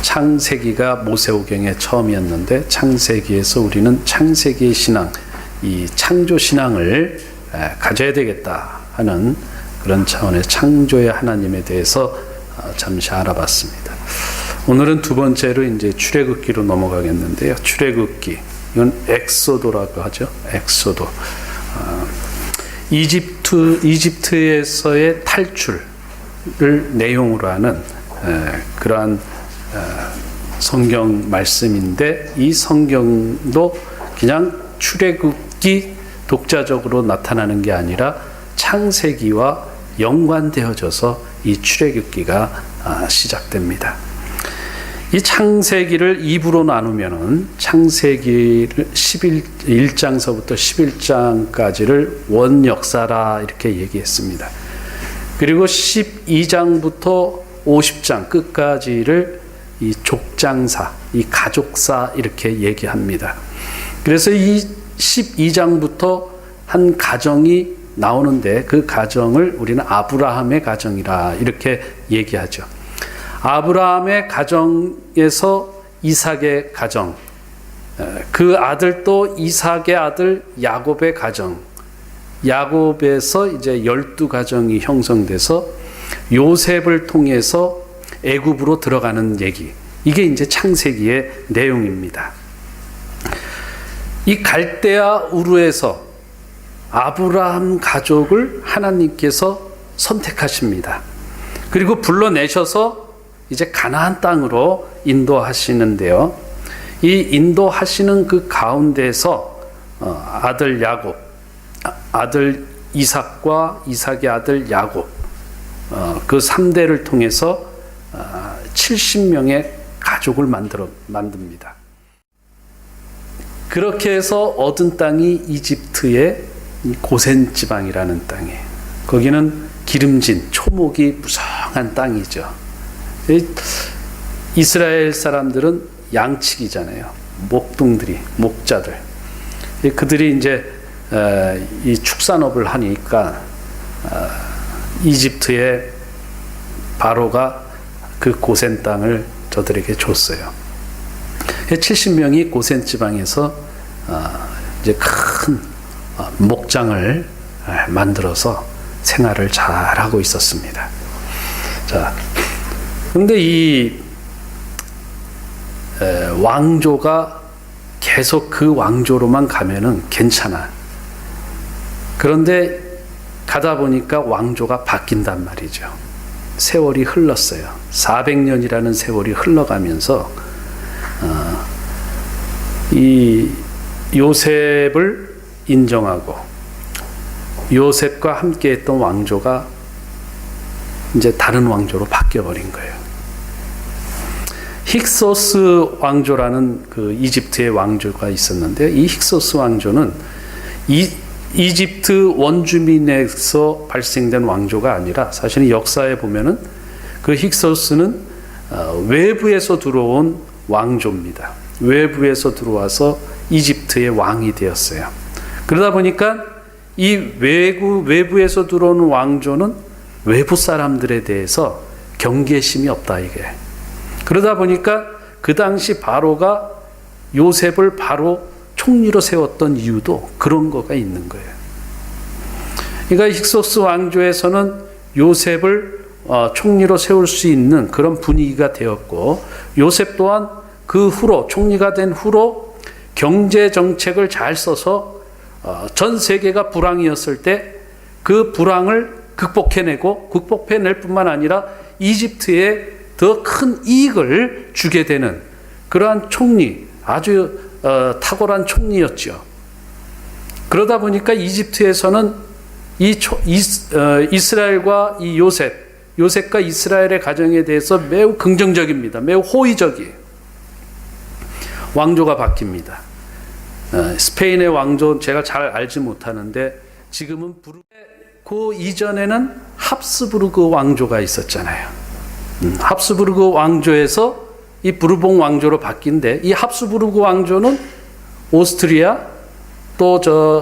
창세기가 모세오경의 처음이었는데 창세기에서 우리는 창세기의 신앙, 이 창조 신앙을 가져야 되겠다 하는 그런 차원의 창조의 하나님에 대해서 잠시 알아봤습니다. 오늘은 두 번째로 이제 출애굽기로 넘어가겠는데요. 출애굽기, 이건 엑소도라고 하죠. 엑소도. 이집트에서의 탈출을 내용으로 하는 그러한 성경 말씀인데, 이 성경도 그냥 출애굽기 독자적으로 나타나는 게 아니라 창세기와 연관되어져서 이 출애굽기가 시작됩니다. 이 창세기를 2부로 나누면은 창세기를 1장서부터 11장까지를 원역사라 이렇게 얘기했습니다. 그리고 12장부터 50장 끝까지를 이 족장사, 이 가족사 이렇게 얘기합니다. 그래서 이 12장부터 한 가정이 나오는데 그 가정을 우리는 아브라함의 가정이라 이렇게 얘기하죠. 아브라함의 가정에서 이삭의 가정, 그 아들 또 이삭의 아들 야곱의 가정, 야곱에서 이제 12가정이 형성돼서 요셉을 통해서 애굽으로 들어가는 얘기, 이게 이제 창세기의 내용입니다. 이 갈대아 우르에서 아브라함 가족을 하나님께서 선택하십니다. 그리고 불러내셔서 이제 가나안 땅으로 인도하시는데요. 이 인도하시는 그 가운데서 아들 야곱, 아들 이삭과 이삭의 아들 야곱, 그 3대를 통해서 70명의 가족을 만듭니다. 그렇게 해서 얻은 땅이 이집트의 고센 지방이라는 땅이에요. 거기는 기름진 초목이 무성한 땅이죠. 이스라엘 사람들은 양치기잖아요. 목동들이, 목자들. 그들이 이제 이 축산업을 하니까 이집트의 바로가 그 고센 땅을 저들에게 줬어요. 70명이 고센 지방에서 이제 큰 목장을 만들어서 생활을 잘하고 있었습니다. 자, 그런데 이 왕조가 계속 그 왕조로만 가면은 괜찮아. 그런데 가다 보니까 왕조가 바뀐단 말이죠. 세월이 흘렀어요. 400년이라는 세월이 흘러가면서 이 요셉을 인정하고 요셉과 함께했던 왕조가 이제 다른 왕조로 바뀌어버린 거예요. 힉소스 왕조라는 그 이집트의 왕조가 있었는데, 이 힉소스 왕조는 이집트 원주민에서 발생된 왕조가 아니라 사실은 역사에 보면은 그 힉소스는 외부에서 들어온 왕조입니다. 외부에서 들어와서 이집트의 왕이 되었어요. 그러다 보니까 이 외부에서 들어오는 왕조는 외부 사람들에 대해서 경계심이 없다, 이게. 그러다 보니까 그 당시 바로가 요셉을 바로 총리로 세웠던 이유도 그런 거가 있는 거예요. 그러니까 힉소스 왕조에서는 요셉을 총리로 세울 수 있는 그런 분위기가 되었고, 요셉 또한 그 후로, 총리가 된 후로 경제 정책을 잘 써서 전 세계가 불황이었을 때 그 불황을 극복해낼 뿐만 아니라 이집트에 더 큰 이익을 주게 되는 그러한 총리, 아주 탁월한 총리였죠. 그러다 보니까 이집트에서는 이스라엘과 이 요셉과 이스라엘의 가정에 대해서 매우 긍정적입니다. 매우 호의적이에요. 왕조가 바뀝니다. 스페인의 왕조 제가 잘 알지 못하는데 지금은 그 이전에는 합스부르크 왕조가 있었잖아요. 합스부르크 왕조에서 이 부르봉 왕조로 바뀐데, 이 합스부르크 왕조는 오스트리아 또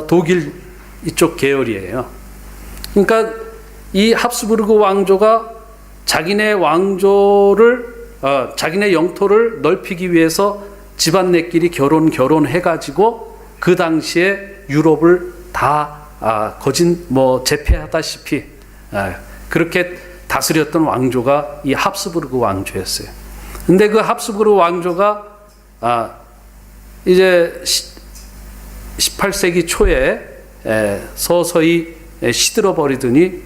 독일 이쪽 계열이에요. 그러니까 이 합스부르크 왕조가 자기네 왕조를 자기네 영토를 넓히기 위해서 집안내끼리 결혼해가지고 그 당시에 유럽을 다 제패하다시피 그렇게 다스렸던 왕조가 이 합스부르크 왕조였어요. 근데 그 합스부르크 왕조가 이제 18세기 초에 서서히 시들어 버리더니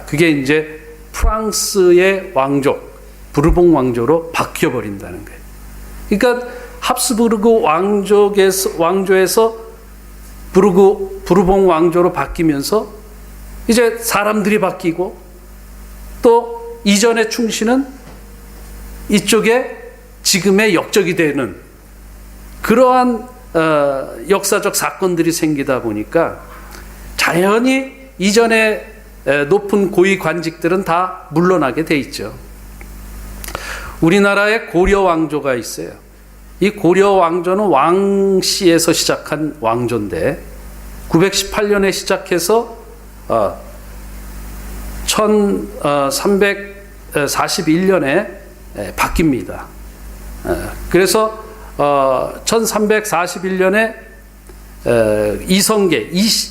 그게 이제 프랑스의 왕족, 부르봉 왕조로 바뀌어 버린다는 거예요. 그러니까 합스부르크 왕조에서 부르봉 왕조로 바뀌면서 이제 사람들이 바뀌고 또 이전의 충신은 이쪽에 지금의 역적이 되는 그러한 역사적 사건들이 생기다 보니까 자연히 이전에 높은 고위 관직들은 다 물러나게 돼 있죠. 우리나라에 고려 왕조가 있어요. 이 고려 왕조는 왕씨에서 시작한 왕조인데 918년에 시작해서 1341년에 바뀝니다. 그래서 1341년에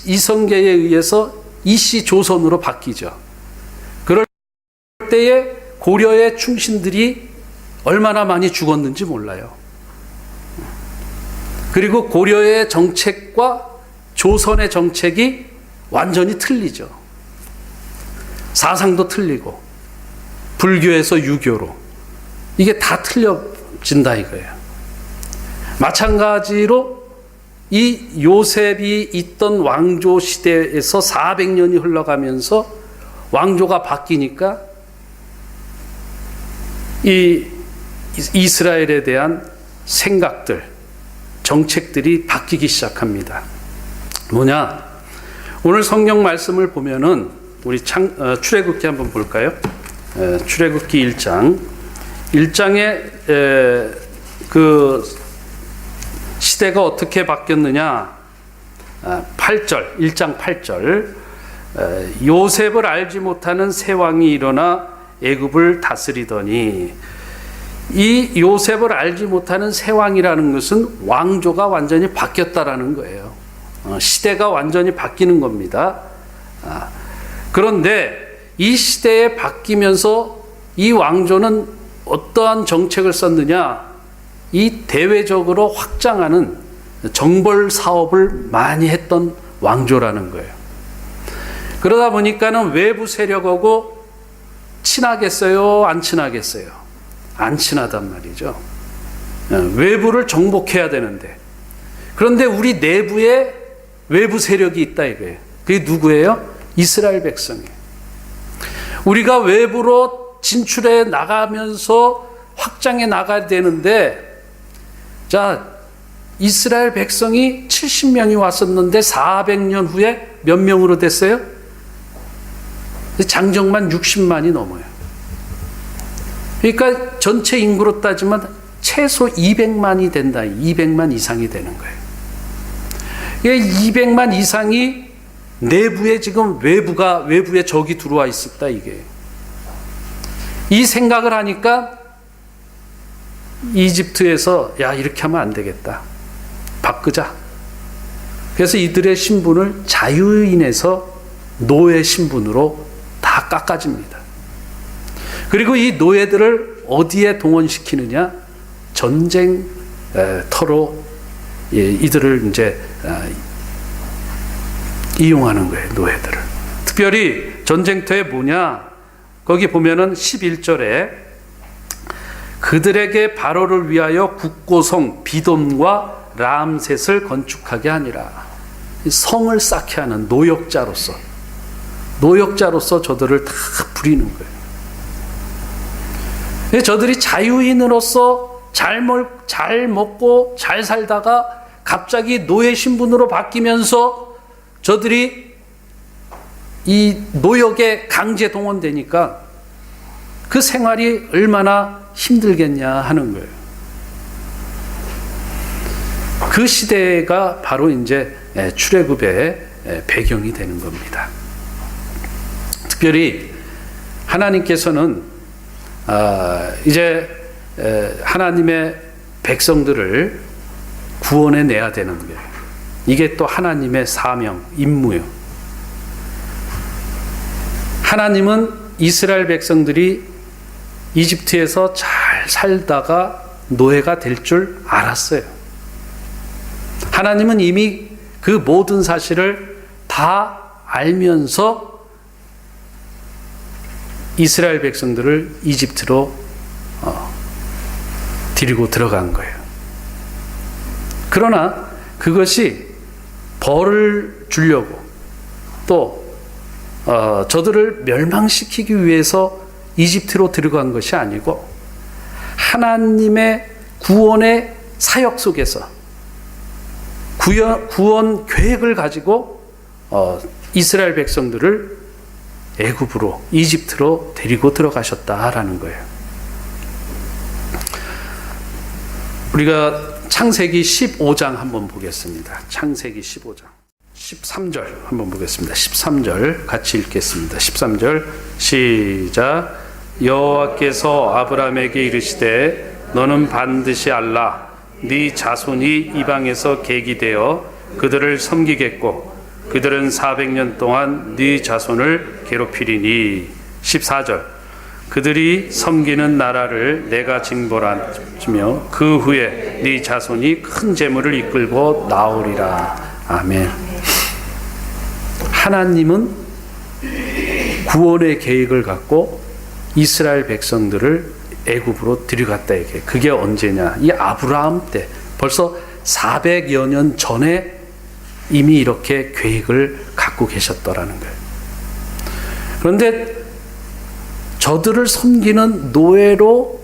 이성계에 의해서 이씨 조선으로 바뀌죠. 그럴 때에 고려의 충신들이 얼마나 많이 죽었는지 몰라요. 그리고 고려의 정책과 조선의 정책이 완전히 틀리죠. 사상도 틀리고 불교에서 유교로 이게 다 틀려진다 이거예요. 마찬가지로 이 요셉이 있던 왕조 시대에서 400년이 흘러가면서 왕조가 바뀌니까 이 이스라엘에 대한 생각들, 정책들이 바뀌기 시작합니다. 뭐냐? 오늘 성경 말씀을 보면은 우리 출애굽기 한번 볼까요? 출애굽기 1장에 그 시대가 어떻게 바뀌었느냐? 8절, 1장 8절. 요셉을 알지 못하는 새 왕이 일어나 애굽을 다스리더니, 이 요셉을 알지 못하는 새 왕이라는 것은 왕조가 완전히 바뀌었다라는 거예요. 시대가 완전히 바뀌는 겁니다. 그런데 이 시대에 바뀌면서 이 왕조는 어떠한 정책을 썼느냐? 이 대외적으로 확장하는 정벌 사업을 많이 했던 왕조라는 거예요. 그러다 보니까는 외부 세력하고 친하겠어요? 안 친하겠어요? 안 친하단 말이죠. 외부를 정복해야 되는데, 그런데 우리 내부에 외부 세력이 있다 이거예요. 그게 누구예요? 이스라엘 백성이에요. 우리가 외부로 진출해 나가면서 확장해 나가야 되는데, 자, 이스라엘 백성이 70명이 왔었는데 400년 후에 몇 명으로 됐어요? 장정만 60만이 넘어요. 그러니까 전체 인구로 따지면 최소 200만이 된다. 200만 이상이 되는 거예요. 200만 이상이 내부에 지금 외부에 적이 들어와 있었다 이게. 이 생각을 하니까 이집트에서 야, 이렇게 하면 안 되겠다. 바꾸자. 그래서 이들의 신분을 자유인에서 노예 신분으로 다 깎아집니다. 그리고 이 노예들을 어디에 동원시키느냐? 전쟁터로 이들을 이제 이용하는 거예요, 노예들을. 특별히 전쟁터에 뭐냐? 거기 보면은 11절에 그들에게 바로를 위하여 국고성 비돔과 람셋을 건축하게 하니라. 성을 쌓게 하는 노역자로서 저들을 다 부리는 거예요. 저들이 자유인으로서 잘 먹고 잘 살다가 갑자기 노예 신분으로 바뀌면서 저들이 이 노역에 강제 동원되니까 그 생활이 얼마나 힘들겠냐 하는 거예요. 그 시대가 바로 이제 출애굽의 배경이 되는 겁니다. 특별히 하나님께서는 이제 하나님의 백성들을 구원해 내야 되는 거예요. 이게 또 하나님의 사명, 임무예요. 하나님은 이스라엘 백성들이 이집트에서 잘 살다가 노예가 될 줄 알았어요. 하나님은 이미 그 모든 사실을 다 알면서 이스라엘 백성들을 이집트로 데리고 들어간 거예요. 그러나 그것이 벌을 주려고 또 저들을 멸망시키기 위해서 이집트로 들어간 것이 아니고 하나님의 구원의 사역 속에서 구원 계획을 가지고 이스라엘 백성들을 애굽으로 이집트로 데리고 들어가셨다라는 거예요. 우리가 창세기 15장 한번 보겠습니다. 창세기 15장 13절 한번 보겠습니다. 13절 같이 읽겠습니다. 13절 시작. 여호와께서 아브라함에게 이르시되 너는 반드시 알라. 네 자손이 이방에서 계기되어 그들을 섬기겠고 그들은 400년 동안 네 자손을 괴롭히리니. 14절 그들이 섬기는 나라를 내가 징벌하며 그 후에 네 자손이 큰 재물을 이끌고 나오리라. 아멘. 하나님은 구원의 계획을 갖고 이스라엘 백성들을 애굽으로 들여갔다 이게. 그게 언제냐? 이 아브라함 때 벌써 400여 년 전에 이미 이렇게 계획을 갖고 계셨더라는 거예요. 그런데 저들을 섬기는 노예로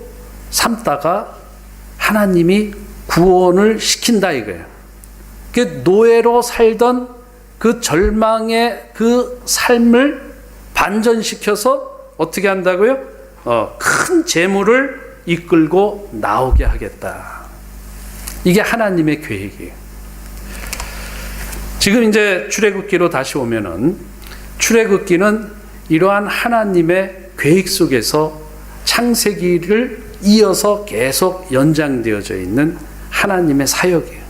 삼다가 하나님이 구원을 시킨다 이거예요. 그 노예로 살던 그 절망의 그 삶을 반전시켜서 어떻게 한다고요? 큰 재물을 이끌고 나오게 하겠다. 이게 하나님의 계획이에요. 지금 이제 출애굽기로 다시 오면은 출애굽기는 이러한 하나님의 계획 속에서 창세기를 이어서 계속 연장되어져 있는 하나님의 사역이에요.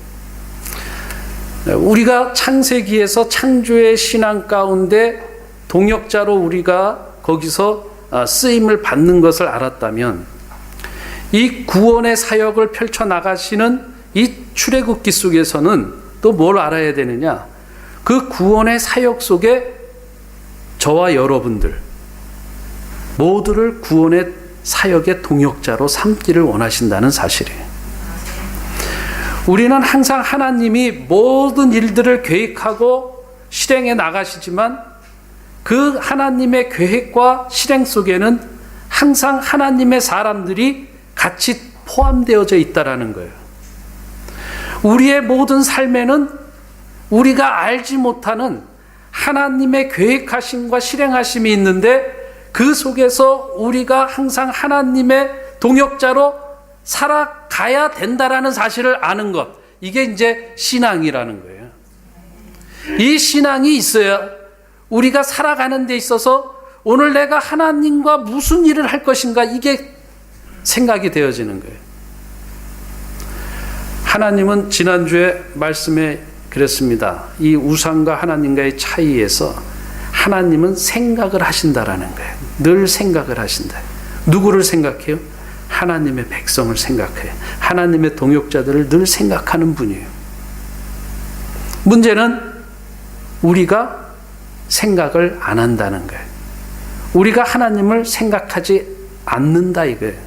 우리가 창세기에서 창조의 신앙 가운데 동역자로 우리가 거기서 쓰임을 받는 것을 알았다면 이 구원의 사역을 펼쳐나가시는 이 출애굽기 속에서는 또 뭘 알아야 되느냐? 그 구원의 사역 속에 저와 여러분들 모두를 구원의 사역의 동역자로 삼기를 원하신다는 사실이에요. 우리는 항상 하나님이 모든 일들을 계획하고 실행해 나가시지만 그 하나님의 계획과 실행 속에는 항상 하나님의 사람들이 같이 포함되어져 있다라는 거예요. 우리의 모든 삶에는 우리가 알지 못하는 하나님의 계획하심과 실행하심이 있는데 그 속에서 우리가 항상 하나님의 동역자로 살아가야 된다라는 사실을 아는 것. 이게 이제 신앙이라는 거예요. 이 신앙이 있어야 우리가 살아가는 데 있어서 오늘 내가 하나님과 무슨 일을 할 것인가 이게 생각이 되어지는 거예요. 하나님은 지난주에 말씀에 그랬습니다. 이 우상과 하나님과의 차이에서 하나님은 생각을 하신다라는 거예요. 늘 생각을 하신다. 누구를 생각해요? 하나님의 백성을 생각해요. 하나님의 동역자들을 늘 생각하는 분이에요. 문제는 우리가 생각을 안 한다는 거예요. 우리가 하나님을 생각하지 않는다 이거예요.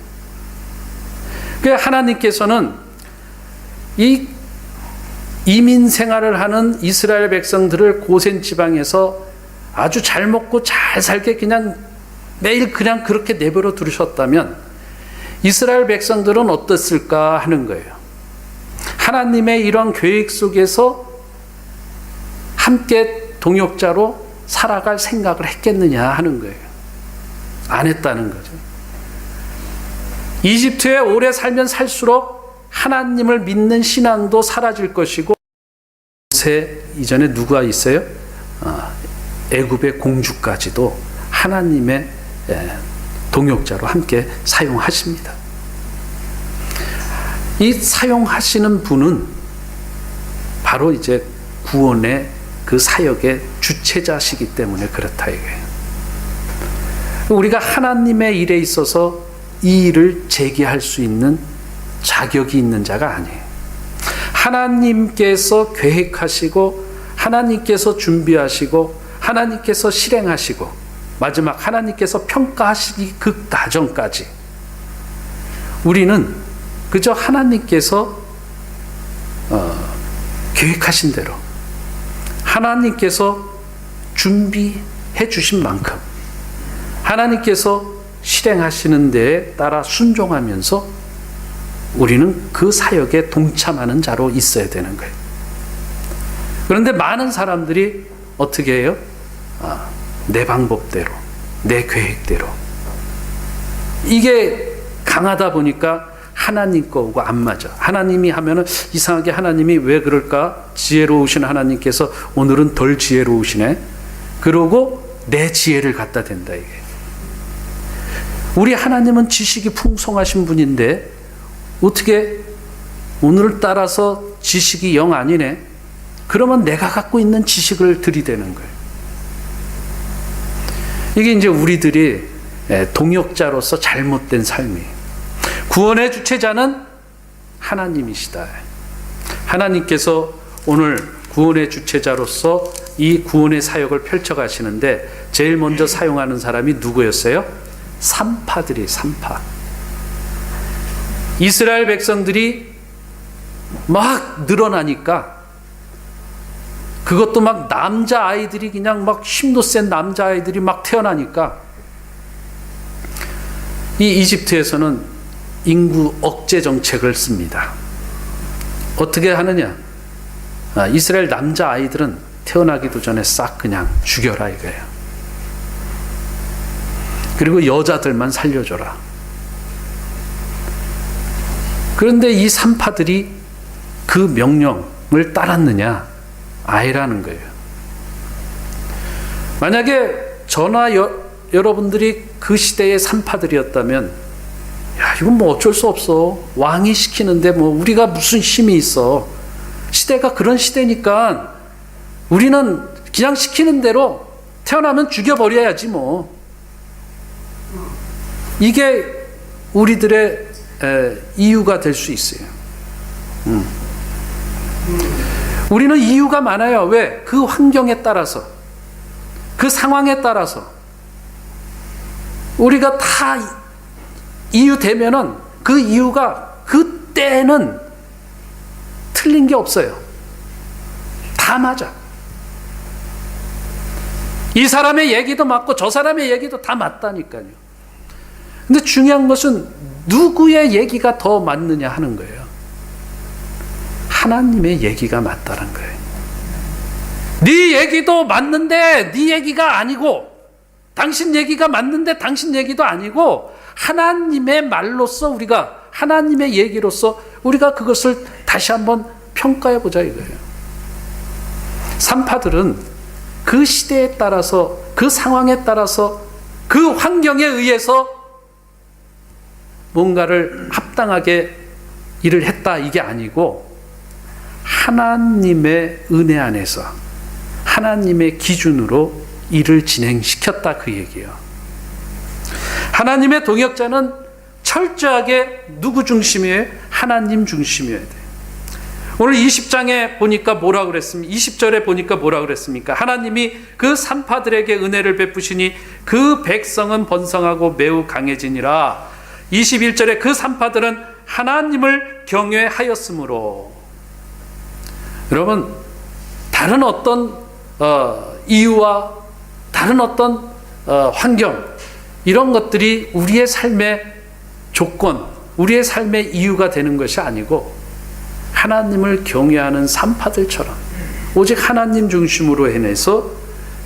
그래서 하나님께서는 이 이민 생활을 하는 이스라엘 백성들을 고센 지방에서 아주 잘 먹고 잘 살게 그냥 매일 그냥 그렇게 내버려 두셨다면 이스라엘 백성들은 어땠을까 하는 거예요. 하나님의 이런 계획 속에서 함께 동역자로 살아갈 생각을 했겠느냐 하는 거예요. 안 했다는 거죠. 이집트에 오래 살면 살수록 하나님을 믿는 신앙도 사라질 것이고 모세 이전에 누가 있어요? 애굽의 공주까지도 하나님의 동역자로 함께 사용하십니다. 이 사용하시는 분은 바로 이제 구원의 그 사역의 주체자시기 때문에 그렇다 이거예요. 우리가 하나님의 일에 있어서 이 일을 제기할 수 있는 자격이 있는 자가 아니에요. 하나님께서 계획하시고 하나님께서 준비하시고 하나님께서 실행하시고 마지막 하나님께서 평가하시기 그 과정까지 우리는 그저 하나님께서 계획하신 대로 하나님께서 준비해 주신 만큼 하나님께서 실행하시는 데에 따라 순종하면서 우리는 그 사역에 동참하는 자로 있어야 되는 거예요. 그런데 많은 사람들이 어떻게 해요? 내 방법대로, 내 계획대로. 이게 강하다 보니까 하나님 거하고 안 맞아. 하나님이 하면은 이상하게 하나님이 왜 그럴까? 지혜로우신 하나님께서 오늘은 덜 지혜로우시네. 그러고 내 지혜를 갖다 댄다 이게. 우리 하나님은 지식이 풍성하신 분인데 어떻게 오늘을 따라서 지식이 영 아니네? 그러면 내가 갖고 있는 지식을 들이대는 거예요. 이게 이제 우리들이 동역자로서 잘못된 삶이에요. 구원의 주체자는 하나님이시다. 하나님께서 오늘 구원의 주체자로서 이 구원의 사역을 펼쳐가시는데 제일 먼저 사용하는 사람이 누구였어요? 산파들이 산파. 이스라엘 백성들이 막 늘어나니까 그것도 막 남자아이들이 그냥 막 힘도 센 남자아이들이 막 태어나니까 이 이집트에서는 인구 억제 정책을 씁니다. 어떻게 하느냐? 이스라엘 남자아이들은 태어나기도 전에 싹 그냥 죽여라 이거예요. 그리고 여자들만 살려줘라. 그런데 이 산파들이 그 명령을 따랐느냐? 아니라는 거예요. 만약에 저나 여러분들이 그 시대의 산파들이었다면 야, 이건 뭐 어쩔 수 없어. 왕이 시키는데 뭐 우리가 무슨 힘이 있어. 시대가 그런 시대니까 우리는 그냥 시키는 대로 태어나면 죽여버려야지 뭐. 이게 우리들의 이유가 될 수 있어요. 우리는 이유가 많아요. 왜? 그 환경에 따라서, 그 상황에 따라서 우리가 다 이유 되면은 그 이유가 그때는 틀린 게 없어요. 다 맞아. 이 사람의 얘기도 맞고 저 사람의 얘기도 다 맞다니까요. 근데 중요한 것은 누구의 얘기가 더 맞느냐 하는 거예요. 하나님의 얘기가 맞다는 거예요. 네 얘기도 맞는데 네 얘기가 아니고, 당신 얘기가 맞는데 당신 얘기도 아니고, 하나님의 말로서 우리가, 하나님의 얘기로서 우리가 그것을 다시 한번 평가해 보자 이거예요. 산파들은 그 시대에 따라서, 그 상황에 따라서, 그 환경에 의해서 뭔가를 합당하게 일을 했다 이게 아니고, 하나님의 은혜 안에서 하나님의 기준으로 일을 진행시켰다 그 얘기예요. 하나님의 동역자는 철저하게 누구 중심이에요? 하나님 중심이어야 돼요. 오늘 20장에 보니까 뭐라 그랬습니까? 20절에 보니까 뭐라 그랬습니까? 하나님이 그 산파들에게 은혜를 베푸시니 그 백성은 번성하고 매우 강해지니라. 21절에 그 산파들은 하나님을 경외하였으므로. 여러분, 다른 어떤 이유와 다른 어떤 환경, 이런 것들이 우리의 삶의 조건, 우리의 삶의 이유가 되는 것이 아니고, 하나님을 경외하는 산파들처럼 오직 하나님 중심으로 해내서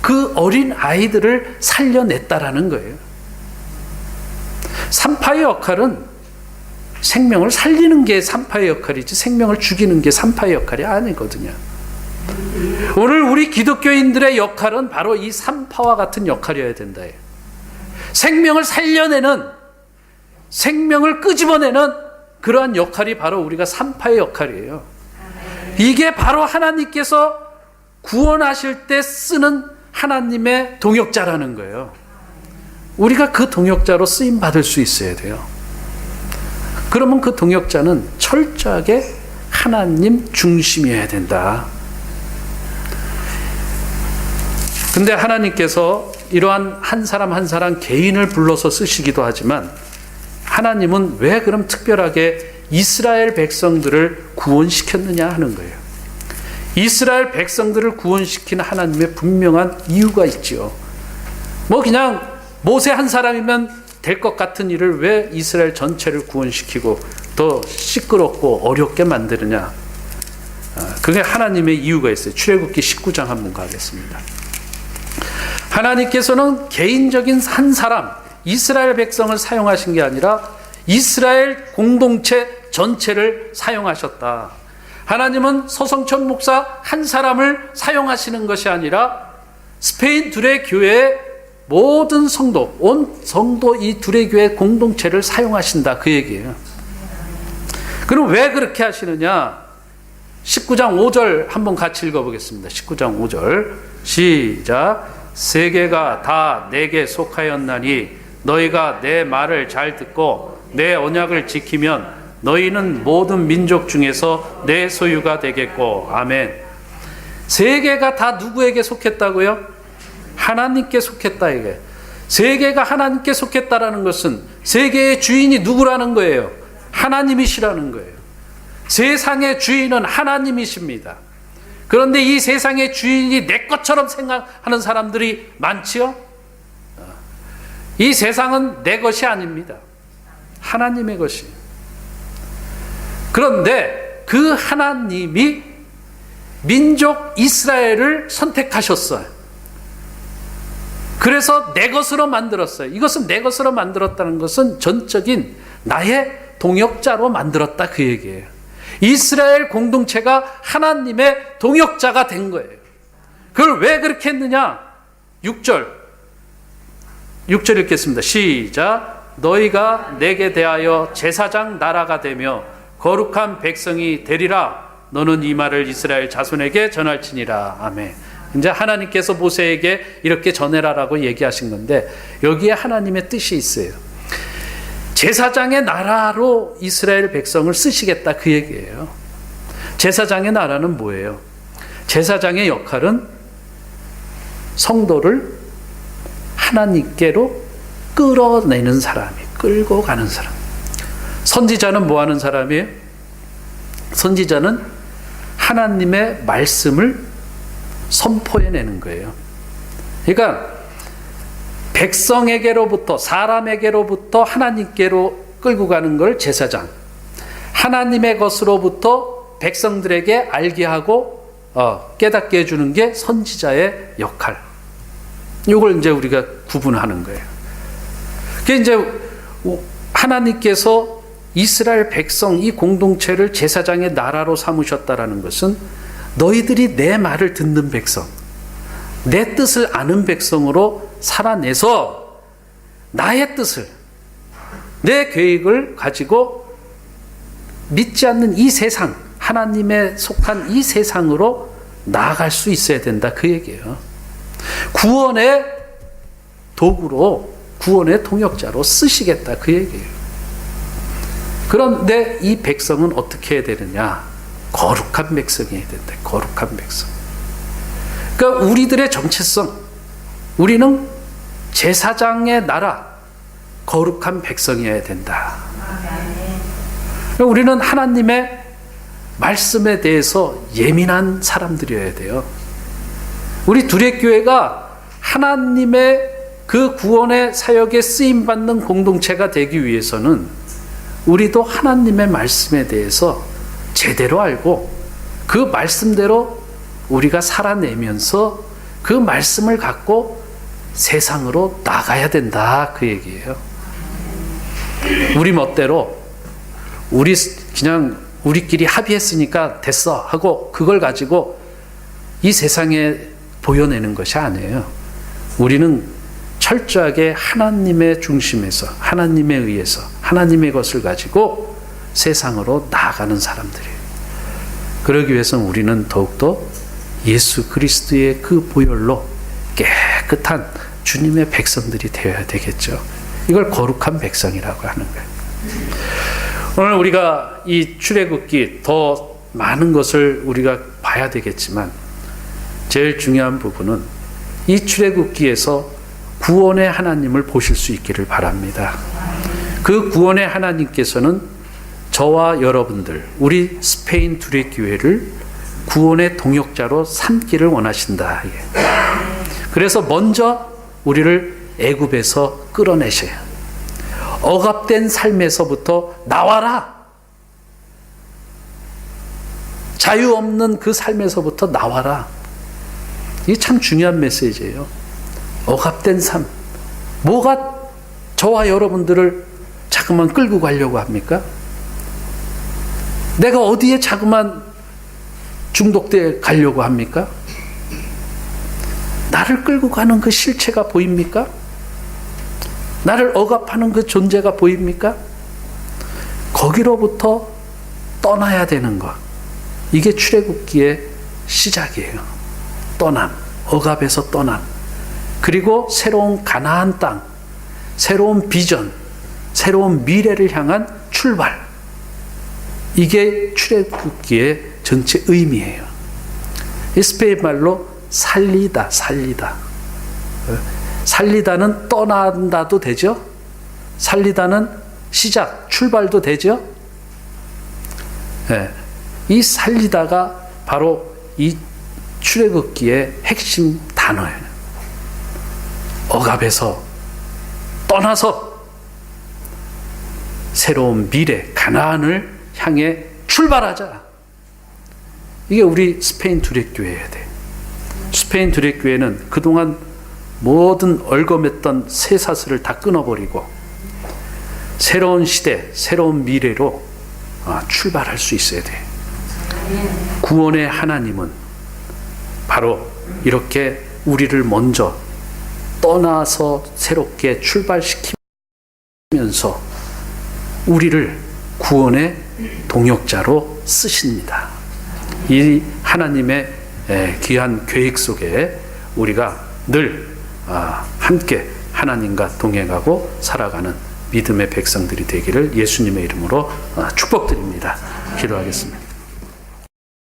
그 어린 아이들을 살려냈다라는 거예요. 산파의 역할은 생명을 살리는 게 산파의 역할이지 생명을 죽이는 게 산파의 역할이 아니거든요. 오늘 우리 기독교인들의 역할은 바로 이 산파와 같은 역할이어야 된다. 생명을 살려내는, 생명을 끄집어내는 그러한 역할이 바로 우리가 산파의 역할이에요. 이게 바로 하나님께서 구원하실 때 쓰는 하나님의 동역자라는 거예요. 우리가 그 동역자로 쓰임 받을 수 있어야 돼요. 그러면 그 동역자는 철저하게 하나님 중심이어야 된다. 근데 하나님께서 이러한 한 사람 한 사람 개인을 불러서 쓰시기도 하지만, 하나님은 왜 그럼 특별하게 이스라엘 백성들을 구원시켰느냐 하는 거예요. 이스라엘 백성들을 구원시킨 하나님의 분명한 이유가 있죠. 뭐 그냥 모세 한 사람이면 될 것 같은 일을 왜 이스라엘 전체를 구원시키고 더 시끄럽고 어렵게 만드느냐. 그게 하나님의 이유가 있어요. 출애굽기 19장 한번 가겠습니다. 하나님께서는 개인적인 한 사람, 이스라엘 백성을 사용하신 게 아니라 이스라엘 공동체 전체를 사용하셨다. 하나님은 서성천 목사 한 사람을 사용하시는 것이 아니라 스페인 둘의 교회의 모든 성도, 온 성도 이 둘의 교회 공동체를 사용하신다, 그 얘기예요. 그럼 왜 그렇게 하시느냐? 19장 5절 한번 같이 읽어보겠습니다. 19장 5절 시작. 세계가 다 내게 속하였나니 너희가 내 말을 잘 듣고 내 언약을 지키면 너희는 모든 민족 중에서 내 소유가 되겠고. 아멘. 세계가 다 누구에게 속했다고요? 하나님께 속했다. 이게 세계가 하나님께 속했다라는 것은 세계의 주인이 누구라는 거예요? 하나님이시라는 거예요. 세상의 주인은 하나님이십니다. 그런데 이 세상의 주인이 내 것처럼 생각하는 사람들이 많지요? 이 세상은 내 것이 아닙니다. 하나님의 것이. 그런데 그 하나님이 민족 이스라엘을 선택하셨어요. 그래서 내 것으로 만들었어요. 이것은 내 것으로 만들었다는 것은 전적인 나의 동역자로 만들었다, 그 얘기예요. 이스라엘 공동체가 하나님의 동역자가 된 거예요. 그걸 왜 그렇게 했느냐? 6절 읽겠습니다. 시작. 너희가 내게 대하여 제사장 나라가 되며 거룩한 백성이 되리라. 너는 이 말을 이스라엘 자손에게 전할지니라. 아멘. 이제 하나님께서 모세에게 이렇게 전해라라고 얘기하신 건데, 여기에 하나님의 뜻이 있어요. 제사장의 나라로 이스라엘 백성을 쓰시겠다, 그 얘기예요. 제사장의 나라는 뭐예요? 제사장의 역할은 성도를 하나님께로 끌어내는 사람이, 끌고 가는 사람. 선지자는 뭐 하는 사람이에요? 선지자는 하나님의 말씀을 선포해내는 거예요. 그러니까 백성에게로부터, 사람에게로부터 하나님께로 끌고 가는 걸 제사장, 하나님의 것으로부터 백성들에게 알게 하고 깨닫게 해주는 게 선지자의 역할. 이걸 이제 우리가 구분하는 거예요. 그게 이제 하나님께서 이스라엘 백성 이 공동체를 제사장의 나라로 삼으셨다라는 것은 너희들이 내 말을 듣는 백성, 내 뜻을 아는 백성으로 살아내서 나의 뜻을, 내 계획을 가지고 믿지 않는 이 세상, 하나님에 속한 이 세상으로 나아갈 수 있어야 된다, 그 얘기예요. 구원의 도구로, 구원의 통역자로 쓰시겠다, 그 얘기예요. 그런데 이 백성은 어떻게 해야 되느냐? 거룩한 백성이 해야 된다. 거룩한 백성. 그러니까 우리들의 정체성, 우리는 제사장의 나라, 거룩한 백성이어야 된다. 그러니까 우리는 하나님의 말씀에 대해서 예민한 사람들이어야 돼요. 우리 두레교회가 하나님의 그 구원의 사역에 쓰임받는 공동체가 되기 위해서는 우리도 하나님의 말씀에 대해서 제대로 알고 그 말씀대로 우리가 살아내면서 그 말씀을 갖고 세상으로 나가야 된다, 그 얘기예요. 우리 멋대로 그냥 우리끼리 합의했으니까 됐어 하고 그걸 가지고 이 세상에 보여내는 것이 아니에요. 우리는 철저하게 하나님의 중심에서, 하나님에 의해서, 하나님의 것을 가지고 세상으로 나아가는 사람들이에요. 그러기 위해서는 우리는 더욱더 예수 그리스도의 그 보혈로 깨끗한 주님의 백성들이 되어야 되겠죠. 이걸 거룩한 백성이라고 하는 거예요. 오늘 우리가 이 출애굽기 더 많은 것을 우리가 봐야 되겠지만 제일 중요한 부분은 이 출애굽기에서 구원의 하나님을 보실 수 있기를 바랍니다. 그 구원의 하나님께서는 저와 여러분들, 우리 스페인 두레교회를 구원의 동역자로 삼기를 원하신다. 그래서 먼저 우리를 애굽에서 끌어내셔요. 억압된 삶에서부터 나와라. 자유 없는 그 삶에서부터 나와라. 이게 참 중요한 메시지예요. 억압된 삶. 뭐가 저와 여러분들을 자꾸만 끌고 가려고 합니까? 내가 어디에 자꾸만 중독돼 가려고 합니까? 나를 끌고 가는 그 실체가 보입니까? 나를 억압하는 그 존재가 보입니까? 거기로부터 떠나야 되는 것. 이게 출애굽기의 시작이에요. 떠남, 억압에서 떠남. 그리고 새로운 가나안 땅, 새로운 비전, 새로운 미래를 향한 출발. 이게 출애굽기의 전체 의미예요. 스페인 말로 살리다, 살리다. 살리다는 떠난다도 되죠. 살리다는 시작, 출발도 되죠. 네. 이 살리다가 바로 이 출애굽기의 핵심 단어예요. 억압에서 떠나서 새로운 미래, 가나안을 향해 출발하자. 이게 우리 스페인 두레교회여야 돼. 스페인 두레교회는 그동안 모든 얼거맸던 쇠사슬을 다 끊어버리고 새로운 시대, 새로운 미래로 출발할 수 있어야 돼. 구원의 하나님은 바로 이렇게 우리를 먼저 떠나서 새롭게 출발시키면서 우리를 구원의 동역자로 쓰십니다. 이 하나님의 귀한 계획 속에 우리가 늘 함께 하나님과 동행하고 살아가는 믿음의 백성들이 되기를 예수님의 이름으로 축복드립니다. 기도하겠습니다.